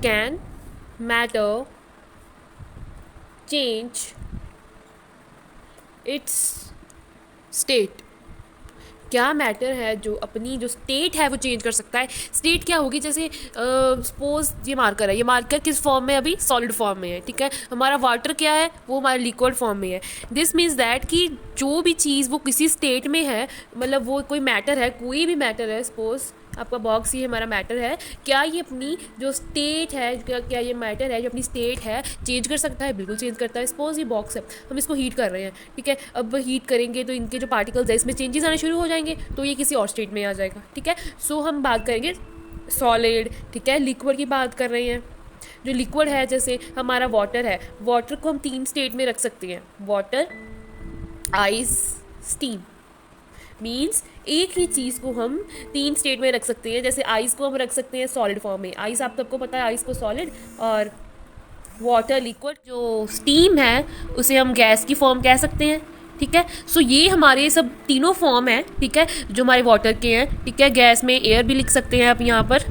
Can matter change it's state? क्या matter है जो अपनी जो स्टेट है वो चेंज कर सकता है? स्टेट क्या होगी? जैसे सपोज ये मार्कर है, ये मार्कर किस फॉर्म में है? अभी सॉलिड फॉर्म में है, ठीक है। हमारा वाटर क्या है? वो हमारा लिक्विड फॉर्म में है। दिस मीन्स दैट कि जो भी चीज़ वो किसी स्टेट में है, मतलब वो कोई मैटर है, कोई भी मैटर है, सपोज आपका बॉक्स ये हमारा मैटर है, क्या ये अपनी जो स्टेट है, क्या ये मैटर है जो अपनी स्टेट है चेंज कर सकता है? बिल्कुल चेंज करता है। सपोज ये बॉक्स है, हम इसको हीट कर रहे हैं, ठीक है। अब हीट करेंगे तो इनके जो पार्टिकल्स है इसमें चेंजेस आने शुरू हो जाएंगे, तो ये किसी और स्टेट में आ जाएगा, ठीक है। सो हम बात करेंगे सॉलिड, ठीक है। लिक्विड की बात कर रहे हैं। जो लिक्विड है, जैसे हमारा वाटर है, वाटर को हम 3 स्टेट में रख सकते हैं, वाटर, आइस, स्टीम। मीन्स एक ही चीज़ को हम 3 स्टेट में रख सकते हैं। जैसे आइस को हम रख सकते हैं सॉलिड फॉर्म में, आइस आप सबको पता है, आइस को सॉलिड, और वाटर लिक्विड। जो स्टीम है उसे हम गैस की फॉर्म कह सकते हैं, ठीक है। सो ये हमारे सब तीनों फॉर्म है, ठीक है, जो हमारे वाटर के हैं, ठीक है। गैस में एयर भी लिख सकते हैं आप यहाँ पर।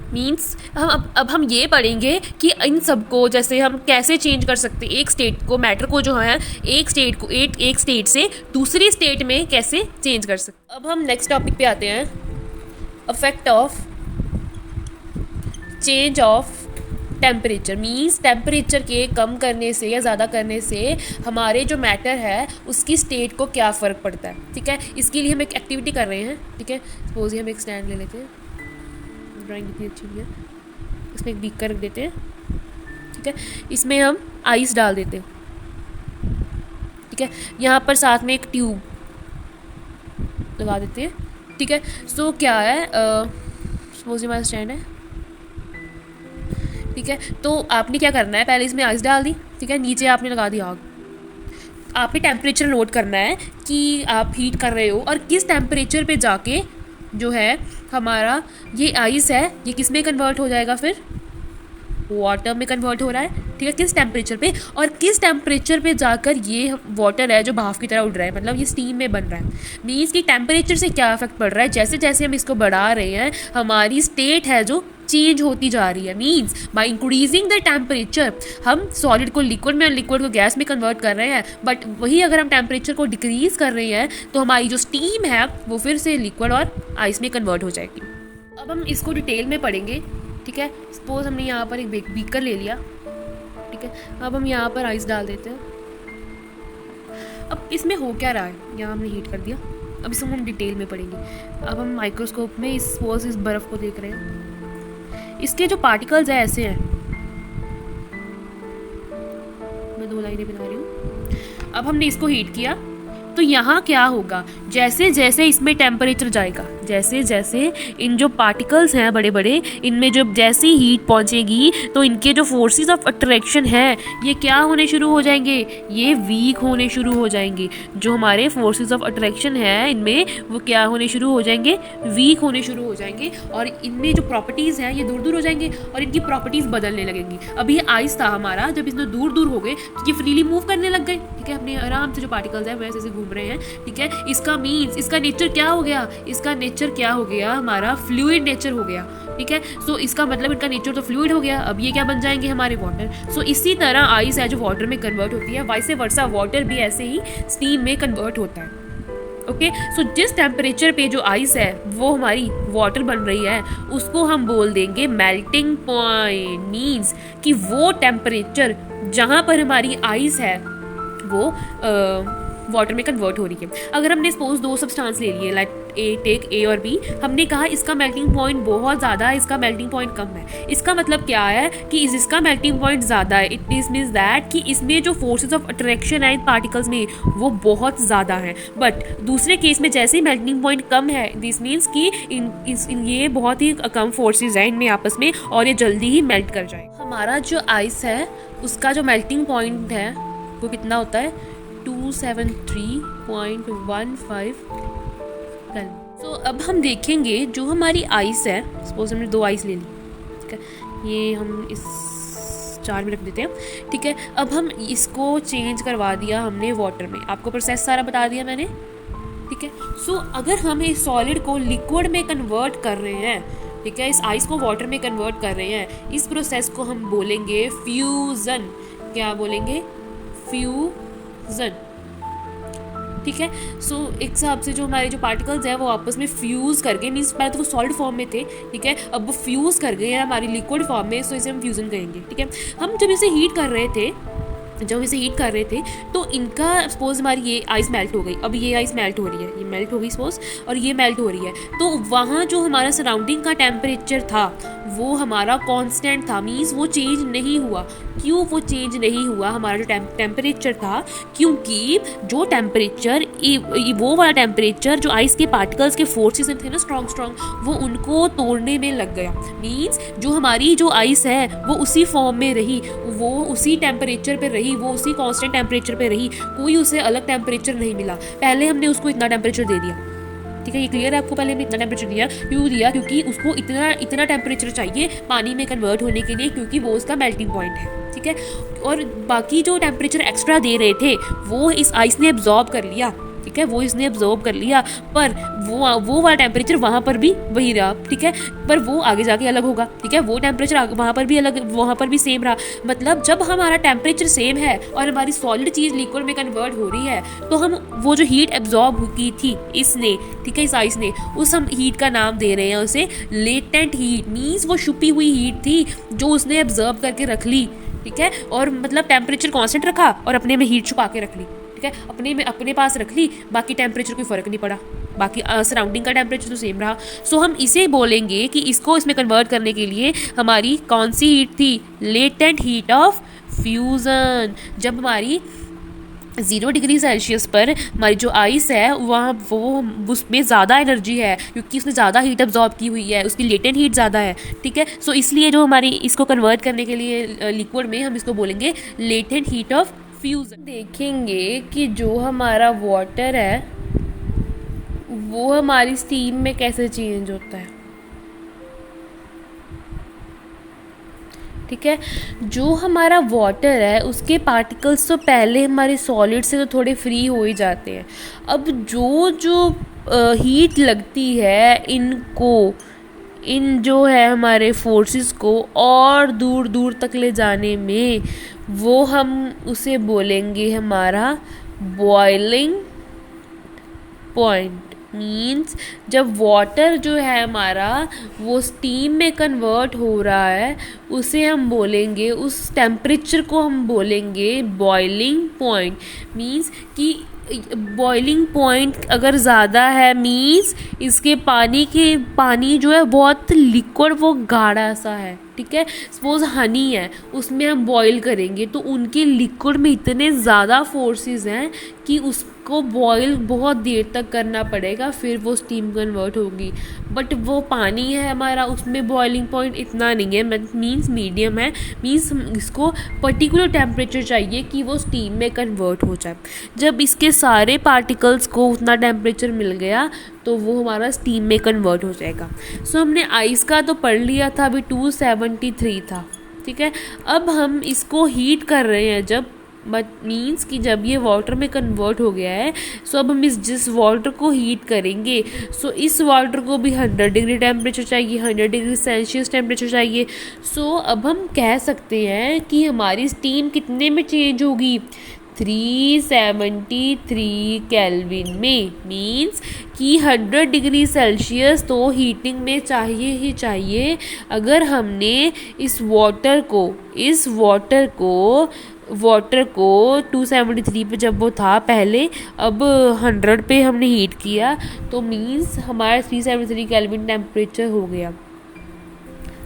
मीन्स अब हम ये पढ़ेंगे कि इन सबको जैसे हम कैसे चेंज कर सकते हैं, एक स्टेट को, मैटर को जो है एक स्टेट को एक स्टेट से दूसरी स्टेट में कैसे चेंज कर सकते। अब हम नेक्स्ट टॉपिक पे आते हैं, effect of change of temperature. Means temperature के कम करने से या ज़्यादा करने से हमारे जो मैटर है उसकी स्टेट को क्या फ़र्क पड़ता है, ठीक है। इसके लिए हम एक एक्टिविटी कर रहे हैं, ठीक है। सपोज ही हम एक स्टैंड ले लेते हैं, ड्राइंग इतनी अच्छी नहीं है, इसमें एक बीकर रख देते हैं, ठीक है। इसमें हम आइस डाल देते हैं, ठीक है। यहाँ पर साथ में एक ट्यूब लगा देते हैं, ठीक है। सो क्या है, सपोज हमारा स्टैंड है, ठीक है। तो आपने क्या करना है, पहले इसमें आइस डाल दी, ठीक है। नीचे आपने लगा दी आग। आपने टेम्परेचर नोट करना है कि आप हीट कर रहे हो और किस टेम्परेचर पे जाके जो है हमारा ये आइस है ये किस में कन्वर्ट हो जाएगा, फिर वाटर में कन्वर्ट हो रहा है, ठीक है। किस टेम्परेचर पे, और किस टेम्परेचर पे जाकर ये वाटर है जो भाप की तरह उड़ रहा है, मतलब ये स्टीम में बन रहा है। मीन्स कि टेम्परेचर से क्या इफेक्ट पड़ रहा है, जैसे जैसे हम इसको बढ़ा रहे हैं हमारी स्टेट है जो चेंज होती जा रही है। Means by increasing the temperature हम सॉलिड को लिक्विड में और लिक्विड को गैस में कन्वर्ट कर रहे हैं, बट वही अगर हम टेम्परेचर को डिक्रीज कर रहे हैं तो हमारी जो स्टीम है वो फिर से लिक्विड और आइस में कन्वर्ट हो जाएगी। अब हम इसको डिटेल में पढ़ेंगे, ठीक है। सपोज हमने यहाँ पर एक बीकर ले लिया, ठीक है। अब हम यहाँ पर आइस डाल देते हैं। अब इसमें हो क्या रहा है, यहाँ हमने हीट कर दिया। अब इसको हम डिटेल में पढ़ेंगे। अब हम माइक्रोस्कोप में इस बर्फ़ को देख रहे हैं, इसके जो पार्टिकल्स हैं ऐसे हैं, मैं 2 लाइनें बना रही हूँ। अब हमने इसको हीट किया तो यहाँ क्या होगा, जैसे जैसे इसमें टेम्परेचर जाएगा, जैसे जैसे इन जो पार्टिकल्स हैं बड़े बड़े, इनमें जब जैसी हीट पहुँचेगी तो इनके जो फोर्सेस ऑफ अट्रैक्शन है ये क्या होने शुरू हो जाएंगे, ये वीक होने शुरू हो जाएंगे। जो हमारे फोर्सेस ऑफ अट्रैक्शन है इनमें वो क्या होने शुरू हो जाएंगे, वीक होने शुरू हो जाएंगे, और इनमें जो प्रॉपर्टीज़ हैं ये दूर दूर हो जाएंगे और इनकी प्रॉपर्टीज़ बदलने लगेंगी। अभी ये आइस था हमारा, जब इसमें दूर दूर हो गए तो ये फ्रीली मूव करने लग गए, ठीक है। अपने आराम से जो पार्टिकल्स हैं वैसे घूम रहे हैं, ठीक है। इसका मीन्स इसका नेचर क्या हो गया, इसका नेचर क्या हो गया, हमारा फ्लूइड नेचर हो गया, ठीक है। सो इसका मतलब इनका नेचर तो फ्लूइड हो गया। अब ये क्या बन जाएंगे, हमारे वाटर। सो इसी तरह आइस है जो वाटर में कन्वर्ट होती है, वाइसे वर्सा वाटर भी ऐसे ही स्टीम में कन्वर्ट होता है, ओके। सो जिस टेम्परेचर पे जो आइस है वो हमारी वाटर बन रही है उसको हम बोल देंगे मेल्टिंग पॉइंट। मीन्स कि वो टेम्परेचर जहाँ पर हमारी आइस है वो वाटर में कन्वर्ट हो रही है। अगर हमने सपोज 2 सब्सटेंस ले लिए, लाइक टेक ए और बी, हमने कहा इसका मेल्टिंग पॉइंट बहुत ज़्यादा है, इसका मेल्टिंग पॉइंट कम है। इसका मतलब क्या है कि इसका मेल्टिंग पॉइंट ज़्यादा है, इट मीन्स दैट कि इसमें जो फोर्सेस ऑफ अट्रैक्शन है इन पार्टिकल्स में वो बहुत ज़्यादा है। बट दूसरे केस में जैसे ही मेल्टिंग पॉइंट कम है, दिस मीन्स कि ये बहुत ही कम फोर्सेज है इनमें आपस में और ये जल्दी ही मेल्ट कर जाए। हमारा जो आइस है उसका जो मेल्टिंग पॉइंट है वो कितना होता है, 273.15 केल्विन। सो अब हम देखेंगे जो हमारी आइस है, सपोज हमने 2 आइस ले ली, ठीक है। ये हम इस जार में रख देते हैं, ठीक है। अब हम इसको चेंज करवा दिया हमने वाटर में, आपको प्रोसेस सारा बता दिया मैंने, ठीक है। सो अगर हम इस सॉलिड को लिक्विड में कन्वर्ट कर रहे हैं ठीक है, इस आइस को वाटर में कन्वर्ट कर रहे हैं, इस प्रोसेस को हम बोलेंगे फ्यूजन। क्या बोलेंगे? फ्यूजन। ठीक है, सो एक हिसाब से जो हमारे जो पार्टिकल्स हैं वो आपस में फ्यूज़ कर गए, मीन्स पहले तो वो सॉलिड फॉर्म में थे, ठीक है, अब वो फ्यूज़ कर गए हैं हमारी लिक्विड फॉर्म में, सो इसे हम फ्यूज़न कहेंगे। ठीक है, हम जब इसे हीट कर रहे थे तो इनका सपोज हमारी ये आइस मेल्ट हो गई, अब ये आइस मेल्ट हो रही है, ये मेल्ट हो गई सपोज, और ये मेल्ट हो रही है, तो वहाँ जो हमारा सराउंडिंग का टेम्परेचर था वो हमारा कांस्टेंट था, मीन्स वो चेंज नहीं हुआ। क्यों वो चेंज नहीं हुआ हमारा जो टेम्परेचर था? क्योंकि जो टेम्परेचर वो वाला टेम्परेचर जो आइस के पार्टिकल्स के फोर्सेस थे ना स्ट्रॉन्ग, वो उनको तोड़ने में लग गया। मीन्स जो हमारी जो आइस है वो उसी फॉर्म में रही, वो उसी टेम्परेचर पे रही, वो उसी कांस्टेंट टेम्परेचर पे रही, कोई उसे अलग टेम्परेचर नहीं मिला। पहले हमने उसको इतना टेम्परेचर दे दिया, ठीक है, ये क्लियर है आपको? पहले हमने इतना टेम्परेचर दिया, क्यों दिया? क्योंकि उसको इतना टेम्परेचर चाहिए पानी में कन्वर्ट होने के लिए, क्योंकि वो उसका मेल्टिंग पॉइंट है। ठीक है, और बाकी जो टेम्परेचर एक्स्ट्रा दे रहे थे वो इस आइस ने एब्जॉर्ब कर लिया। ठीक है, वो इसने एब्जॉर्ब कर लिया, पर वो वाला टेम्परेचर वहाँ पर भी वही रहा। ठीक है, पर वो आगे जाके अलग होगा। ठीक है, वो टेम्परेचर वहाँ पर भी अलग, वहाँ पर भी सेम रहा। मतलब जब हमारा टेम्परेचर सेम है और हमारी सॉलिड चीज़ लिक्विड में कन्वर्ट हो रही है, तो हम वो जो हीट एब्जॉर्ब की थी इसने, ठीक है, इस आइस ने, उस हम हीट का नाम दे रहे हैं उसे लेटेंट हीट। मीन्स वो छुपी हुई हीट थी जो उसने एब्जॉर्ब करके रख ली। ठीक है, और मतलब टेम्परेचर कांस्टेंट रखा और अपने में हीट छुपा के रख ली। ठीक है, अपने पास रख ली, बाकी टेम्परेचर कोई फ़र्क नहीं पड़ा, बाकी सराउंडिंग का टेम्परेचर तो सेम रहा। सो हम इसे बोलेंगे कि इसको इसमें कन्वर्ट करने के लिए हमारी कौन सी हीट थी? Latent heat of fusion. जब हमारी 0 डिग्री सेल्सियस पर हमारी जो आइस है वहाँ वो उसमें ज़्यादा एनर्जी है, क्योंकि उसने ज़्यादा हीट अब्जॉर्ब की हुई है, उसकी लेटेंट हीट ज़्यादा है। ठीक है, सो इसलिए जो हमारी इसको कन्वर्ट करने के लिए लिक्विड में हम इसको बोलेंगे लेटेंट हीट ऑफ फ्यूज़न। देखेंगे कि जो हमारा वाटर है वो हमारी स्टीम में कैसे चेंज होता है। ठीक है, जो हमारा वाटर है उसके पार्टिकल्स तो पहले हमारे सॉलिड से तो थोड़े फ्री हो ही जाते हैं। अब जो हीट लगती है इन जो है हमारे फोर्सेस को और दूर दूर तक ले जाने में, वो हम उसे बोलेंगे हमारा बॉइलिंग पॉइंट। मीन्स जब वाटर जो है हमारा वो स्टीम में कन्वर्ट हो रहा है, उसे हम बोलेंगे, उस टेम्परेचर को हम बोलेंगे बॉइलिंग पॉइंट। मीन्स कि बॉइलिंग पॉइंट अगर ज़्यादा है, मीन्स इसके पानी जो है बहुत लिक्विड, वो गाढ़ा सा है। ठीक है, सपोज हनी है, उसमें हम बॉईल करेंगे तो उनके लिक्विड में इतने ज़्यादा फोर्सेस हैं कि उसको बॉईल बहुत देर तक करना पड़ेगा, फिर वो स्टीम कन्वर्ट होगी। बट वो पानी है हमारा, उसमें बॉइलिंग पॉइंट इतना नहीं है, मीन्स मीडियम है। मीन्स इसको पर्टिकुलर टेम्परेचर चाहिए कि वो स्टीम में कन्वर्ट हो जाए। जब इसके सारे पार्टिकल्स को उतना टेम्परेचर मिल गया तो वो हमारा स्टीम में कन्वर्ट हो जाएगा। सो हमने आइस का तो पढ़ लिया था, अभी 273 था। ठीक है, अब हम इसको हीट कर रहे हैं जब, बट मीन्स कि जब ये वाटर में कन्वर्ट हो गया है, सो अब हम जिस वाटर को हीट करेंगे, सो इस वाटर को भी 100 डिग्री टेम्परेचर चाहिए, 100 डिग्री सेल्सियस टेम्परेचर चाहिए। सो अब हम कह सकते हैं कि हमारी स्टीम कितने में चेंज होगी? 373 केल्विन में। मीन्स कि 100 डिग्री सेल्सियस तो हीटिंग में चाहिए ही चाहिए। अगर हमने इस वाटर को 273 पे जब वो था पहले, अब 100 पे हमने हीट किया, तो मीन्स हमारा 373 केल्विन टेम्परेचर हो गया।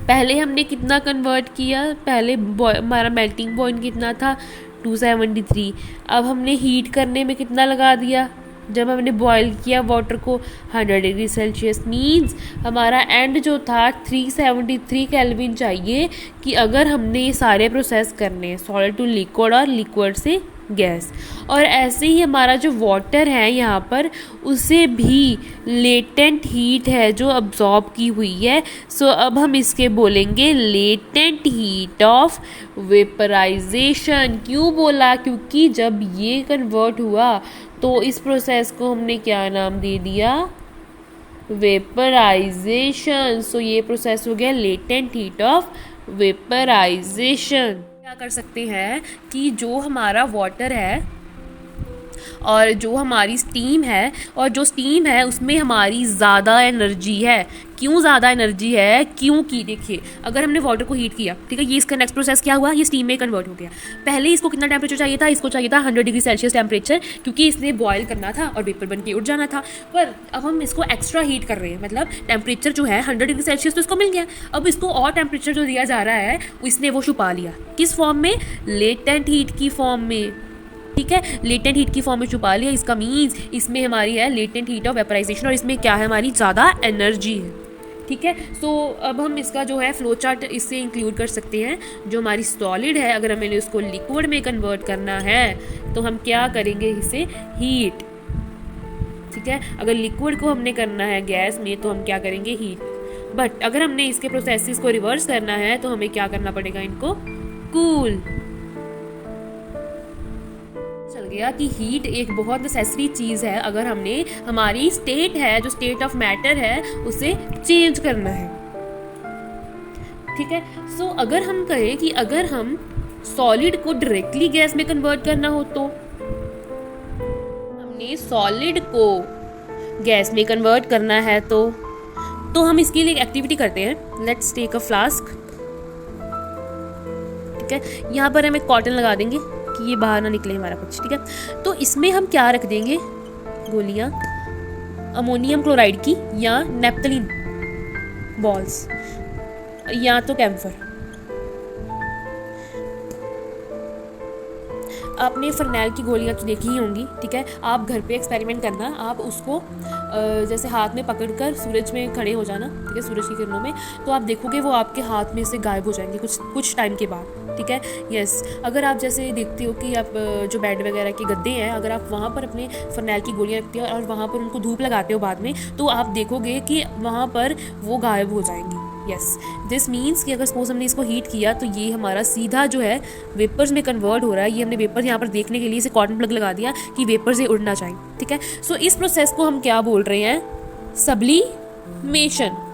पहले हमने कितना कन्वर्ट किया? पहले हमारा मेल्टिंग पॉइंट कितना था? 273। अब हमने हीट करने में कितना लगा दिया? जब हमने बॉईल किया वाटर को 100 डिग्री सेल्सियस, मीन्स हमारा एंड जो था 373 केल्विन चाहिए कि अगर हमने ये सारे प्रोसेस करने हैं, सॉलिड टू लिक्विड और लिक्विड से गैस। और ऐसे ही हमारा जो वाटर है यहाँ पर, उसे भी लेटेंट हीट है जो अब्जॉर्ब की हुई है। सो अब हम इसके बोलेंगे लेटेंट हीट ऑफ वेपराइजेशन। क्यों बोला? क्योंकि जब ये कन्वर्ट हुआ तो इस प्रोसेस को हमने क्या नाम दे दिया? वेपराइजेशन। सो ये प्रोसेस हो गया लेटेंट हीट ऑफ वेपराइजेशन। क्या कर सकते हैं कि जो हमारा वाटर है और जो हमारी स्टीम है, और जो स्टीम है उसमें हमारी ज़्यादा एनर्जी है। क्यों ज़्यादा एनर्जी है? क्योंकि देखिए, अगर हमने वाटर को हीट किया, ठीक है, ये इसका नेक्स्ट प्रोसेस क्या हुआ, ये स्टीम में कन्वर्ट हो गया। पहले इसको कितना टेम्परेचर चाहिए था? इसको चाहिए था 100 डिग्री सेल्सियस टेम्परेचर, क्योंकि इसने बॉयल करना था और वेपर बन के उठ जाना था। पर अब हम इसको एक्स्ट्रा हीट कर रहे हैं, मतलब टेम्परेचर जो है 100 डिग्री सेल्सियस तो इसको मिल गया। अब इसको और टेम्परेचर जो दिया जा रहा है इसने वो छुपा लिया। किस फॉर्म में? लेटेंट हीट की फॉर्म में। ठीक है, लेटेंट हीट की फॉर्म में छुपा लिया। इसका मीन्स इसमें हमारी है लेटेंट हीट ऑफ वेपराइजेशन, और इसमें क्या है? हमारी ज़्यादा एनर्जी है। ठीक है, सो अब हम इसका जो है फ्लो चार्ट इससे इंक्लूड कर सकते हैं। जो हमारी सॉलिड है, अगर हमें उसको लिक्विड में कन्वर्ट करना है तो हम क्या करेंगे? इसे हीट। ठीक है, अगर लिक्विड को हमने करना है गैस में तो हम क्या करेंगे? हीट। बट अगर हमने इसके प्रोसेसेस को रिवर्स करना है तो हमें क्या करना पड़ेगा? इनको कूल। चल गया कि हीट एक बहुत नेसेसरी चीज़ है अगर हमने हमारी स्टेट है, जो स्टेट ऑफ मैटर है, उसे चेंज करना है। ठीक है, सो अगर हम कहें कि अगर हम सॉलिड को डायरेक्टली गैस में कन्वर्ट करना हो तो हमने सॉलिड को गैस में कन्वर्ट करना है तो हम इसके लिए एक एक्टिविटी करते हैं। Let's take a flask. ठीक है, यहाँ पर हम एक कॉटन लगा देंगे कि ये बाहर ना निकले हमारा कुछ। ठीक है, तो इसमें हम क्या रख देंगे? गोलियां अमोनियम क्लोराइड की, या नेप्थलीन बॉल्स, या तो कैम्फर। आपने फरनैल की गोलियां तो देखी ही होंगी। ठीक है, आप घर पे एक्सपेरिमेंट करना। आप उसको जैसे हाथ में पकड़कर सूरज में खड़े हो जाना, ठीक है, सूरज की किरणों में, तो आप देखोगे वो आपके हाथ में से गायब हो जाएंगे कुछ टाइम के बाद। ठीक है, यस। अगर आप जैसे देखते हो कि आप जो बेड वगैरह के गद्दे हैं, अगर आप वहाँ पर अपने फरनैल की गोलियाँ रखते हो और वहाँ पर उनको धूप लगाते हो बाद में, तो आप देखोगे कि वहाँ पर वो गायब हो जाएंगी। यस, दिस मीन्स कि अगर सपोज हमने इसको हीट किया तो ये हमारा सीधा जो है वेपर्स में कन्वर्ट हो रहा है। ये हमने वेपर्स यहाँ पर देखने के लिए इसे कॉटन प्लग लगा दिया कि वेपर से उड़ना चाहिए। ठीक है, सो इस प्रोसेस को हम क्या बोल रहे हैं? सब्लिमेशन।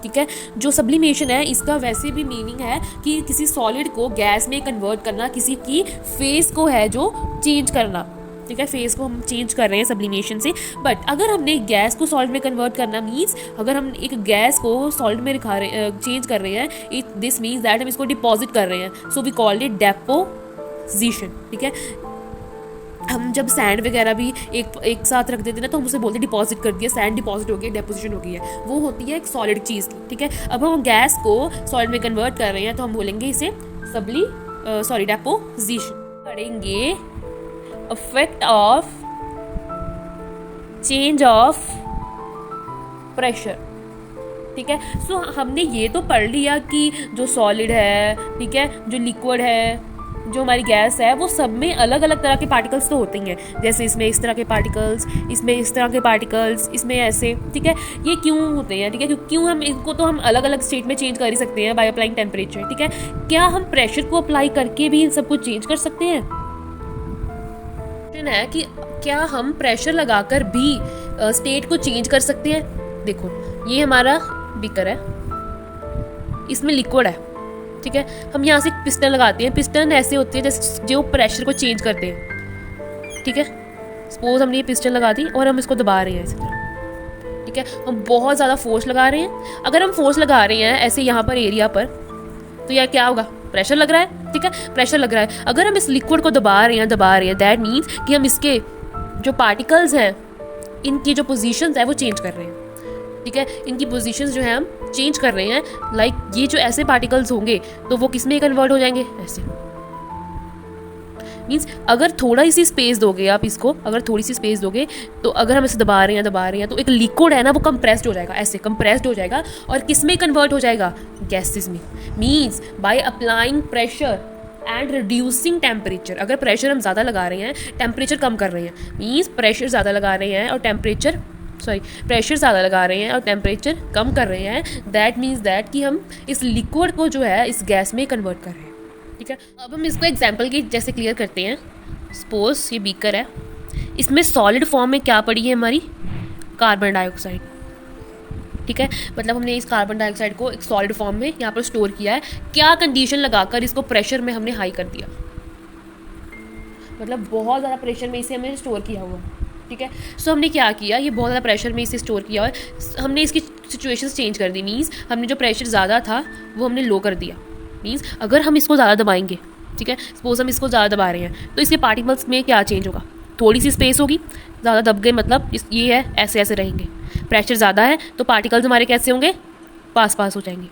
ठीक है, जो सब्लिमेशन है इसका वैसे भी मीनिंग है कि किसी सॉलिड को गैस में कन्वर्ट करना, किसी की फेस को है जो चेंज करना। ठीक है, फेस को हम चेंज कर रहे हैं सब्लिमेशन से। बट अगर हमने गैस को सॉलिड में कन्वर्ट करना मीन्स, अगर हम एक गैस को सॉलिड में चेंज कर रहे हैं, दिस मीन्स दैट हम इसको डिपॉजिट कर रहे हैं। So we called it deposition. ठीक है, हम जब सैंड वगैरह भी एक साथ रख देते हैं ना, तो हम उसे बोलते हैं डिपॉजिट कर दिया, सैंड डिपॉजिट हो गया, डेपोजिशन हो गई है। वो होती है एक सॉलिड चीज़ की। ठीक है, अब हम गैस को सॉलिड में कन्वर्ट कर रहे हैं तो हम बोलेंगे इसे डेपोजिशन करेंगे। Effect of change of pressure. ठीक है, सो हमने ये तो पढ़ लिया कि जो सॉलिड है, ठीक है, जो लिक्विड है, जो हमारी गैस है, वो सब में अलग अलग तरह के पार्टिकल्स तो होते ही हैं। जैसे इसमें इस तरह के पार्टिकल्स, इसमें इस तरह के पार्टिकल्स, इसमें ऐसे। ठीक है, ये क्यों होते हैं? ठीक है, क्यों हम इनको तो हम अलग अलग स्टेट में चेंज कर ही सकते हैं बाय अप्लाइंग टेम्परेचर। ठीक है, क्या हम प्रेशर को अप्लाई करके भी इन सबको चेंज कर सकते हैं? है कि क्या हम प्रेशर लगाकर भी स्टेट को चेंज कर सकते हैं? देखो, ये हमारा बीकर है, इसमें लिक्विड है। ठीक है, हम यहाँ से पिस्टन लगाते हैं। पिस्टन ऐसे होते हैं जैसे जो प्रेशर को चेंज करते हैं। ठीक है, सपोज हमने ये पिस्टन लगा दी और हम इसको दबा रहे हैं इसी तरह। ठीक है, हम बहुत ज़्यादा फोर्स लगा रहे हैं। अगर हम फोर्स लगा रहे हैं ऐसे यहाँ पर एरिया पर, तो यार क्या होगा? प्रेशर लग रहा है। ठीक है, प्रेशर लग रहा है। अगर हम इस लिक्विड को दबा रहे हैं, दैट मीन्स कि हम इसके जो पार्टिकल्स हैं, इनकी जो पोजीशंस है वो चेंज कर रहे हैं। ठीक है, इनकी पोजीशंस जो है हम चेंज कर रहे हैं। लाइक ये जो ऐसे पार्टिकल्स होंगे तो वो किस में कन्वर्ट हो जाएंगे? ऐसे। मीन्स अगर थोड़ा सी स्पेस दोगे आप इसको, अगर थोड़ी सी स्पेस दोगे, तो अगर हम इसे दबा रहे हैं तो एक लिक्विड है ना, वो कंप्रेस्ड हो जाएगा, ऐसे कंप्रेस्ड हो जाएगा और किस में कन्वर्ट हो जाएगा? गैसेस में। Means by applying pressure and reducing temperature. अगर प्रेशर हम ज़्यादा लगा रहे हैं, टेम्परेचर कम कर रहे हैं, मीन्स प्रेशर ज़्यादा लगा रहे हैं और प्रेशर ज़्यादा लगा रहे हैं और टेम्परेचर कम कर रहे हैं, दैट मीन्स दैट कि हम इस लिक्विड को जो है इस गैस में कन्वर्ट कर रहे हैं। ठीक है, अब हम इसको एग्जाम्पल की जैसे क्लियर करते हैं। सपोज ये बीकर है, इसमें सॉलिड फॉर्म में क्या पड़ी है हमारी? Carbon dioxide. ठीक है, मतलब हमने इस कार्बन डाइऑक्साइड को एक सॉलिड फॉर्म में यहाँ पर स्टोर किया है। क्या कंडीशन लगाकर इसको प्रेशर में हमने हाई कर दिया, मतलब बहुत ज़्यादा प्रेशर में इसे हमने स्टोर किया हुआ, ठीक है। सो हमने क्या किया, ये बहुत ज़्यादा प्रेशर में इसे स्टोर किया और हमने इसकी सिचुएशंस चेंज कर दी। मीन्स हमने जो प्रेशर ज़्यादा था वो हमने लो कर दिया। मीन्स अगर हम इसको ज़्यादा दबाएंगे, ठीक है, सपोज हम इसको ज़्यादा दबा रहे हैं, तो इसके पार्टिकल्स में क्या चेंज होगा, थोड़ी सी स्पेस होगी। ज़्यादा दब गए मतलब ये है, ऐसे ऐसे रहेंगे। प्रेशर ज़्यादा है तो पार्टिकल्स हमारे कैसे होंगे, पास पास हो जाएंगे,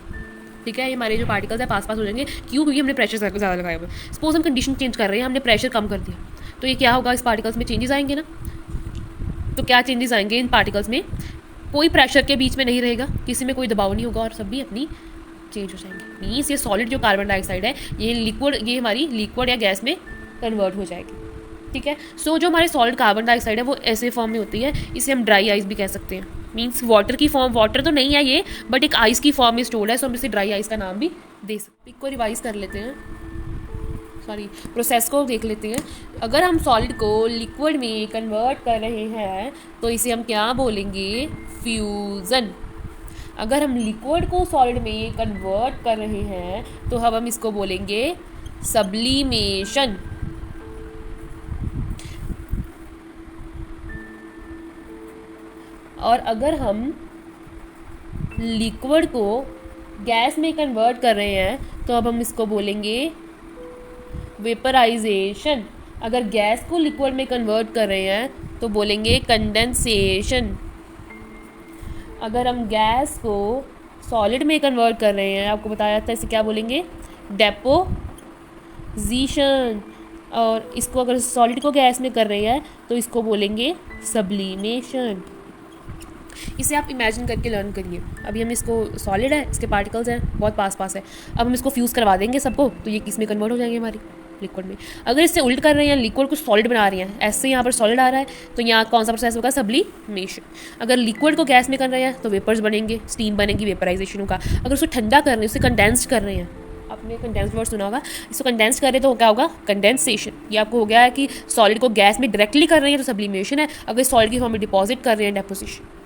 ठीक है। ये हमारे जो पार्टिकल्स हैं पास पास हो जाएंगे, क्यों, क्योंकि हमने प्रेशर ज़्यादा लगाया हुआ है। सपोज हम कंडीशन चेंज कर रहे हैं, हमने प्रेशर कम कर दिया, तो ये क्या होगा, इस पार्टिकल्स में चेंजेस आएंगे ना। तो क्या चेंजेस आएंगे इन पार्टिकल्स में, कोई प्रेशर के बीच में नहीं रहेगा, किसी में कोई दबाव नहीं होगा और सब भी अपनी चेंज हो जाएंगे। मीन्स ये सॉलिड जो कार्बन डाइऑक्साइड है ये लिक्विड, ये हमारी लिक्विड या गैस में कन्वर्ट हो जाएगी, ठीक है। सो जो हमारे सॉलिड कार्बन डाइऑक्साइड है वो ऐसे फॉर्म में होती है, इसे हम ड्राई आइस भी कह सकते हैं। मीन्स वाटर की फॉर्म, वाटर तो नहीं है ये, बट एक आइस की फॉर्म में स्टोर्ड है, सो हम इसे ड्राई आइस का नाम भी दे सकते हैं। को रिवाइज कर लेते हैं, सॉरी प्रोसेस को देख लेते हैं। अगर हम सॉलिड को लिक्विड में कन्वर्ट कर रहे हैं तो इसे हम क्या बोलेंगे, फ्यूज़न। अगर हम लिक्विड को सॉलिड में कन्वर्ट कर रहे हैं तो हम इसको बोलेंगे सब्लिमेशन। और अगर हम लिक्विड को गैस में कन्वर्ट कर रहे हैं तो अब हम इसको बोलेंगे वेपराइजेशन। अगर गैस को लिक्विड में कन्वर्ट कर रहे हैं तो बोलेंगे कंडेंसेशन। अगर हम गैस को सॉलिड में कन्वर्ट कर रहे हैं, आपको बताया था, इसे क्या बोलेंगे, डेपोजिशन। और इसको अगर सॉलिड को गैस में कर रहे हैं तो इसको बोलेंगे सब्लिमेशन। इसे आप इमेजिन करके लर्न करिए। अभी हम इसको, सॉलिड है, इसके पार्टिकल्स हैं बहुत पास पास है, अब हम इसको फ्यूज़ करवा देंगे सबको, तो ये किस में कन्वर्ट हो जाएंगे, हमारी लिक्विड में। अगर इससे उल्ट कर रहे हैं, लिक्विड को सॉलिड बना रहे हैं, ऐसे यहाँ पर सॉलिड आ रहा है, तो यहाँ कौन सा प्रोसेस होगा, सब्लिमेशन। अगर लिक्विड को गैस में कर रहे हैं तो वेपर्स बनेंगे, स्टीम बनेगी, वेपराइजेशन होगा। अगर उसको ठंडा कर रहे हैं, उसे कंडेंस्ड कर रहे हैं, आपने कंडेंस्ड वर्ड सुना होगा, इसको कंडेंस कर रहे तो क्या होगा, कंडेंसेशन। ये आपको हो गया है कि सॉलिड को गैस में डायरेक्टली कर रहे हैं तो सब्लिमेशन है, अगर सॉलिड की फॉर्म में डिपॉजिट कर रहे हैं, डेपोजिशन।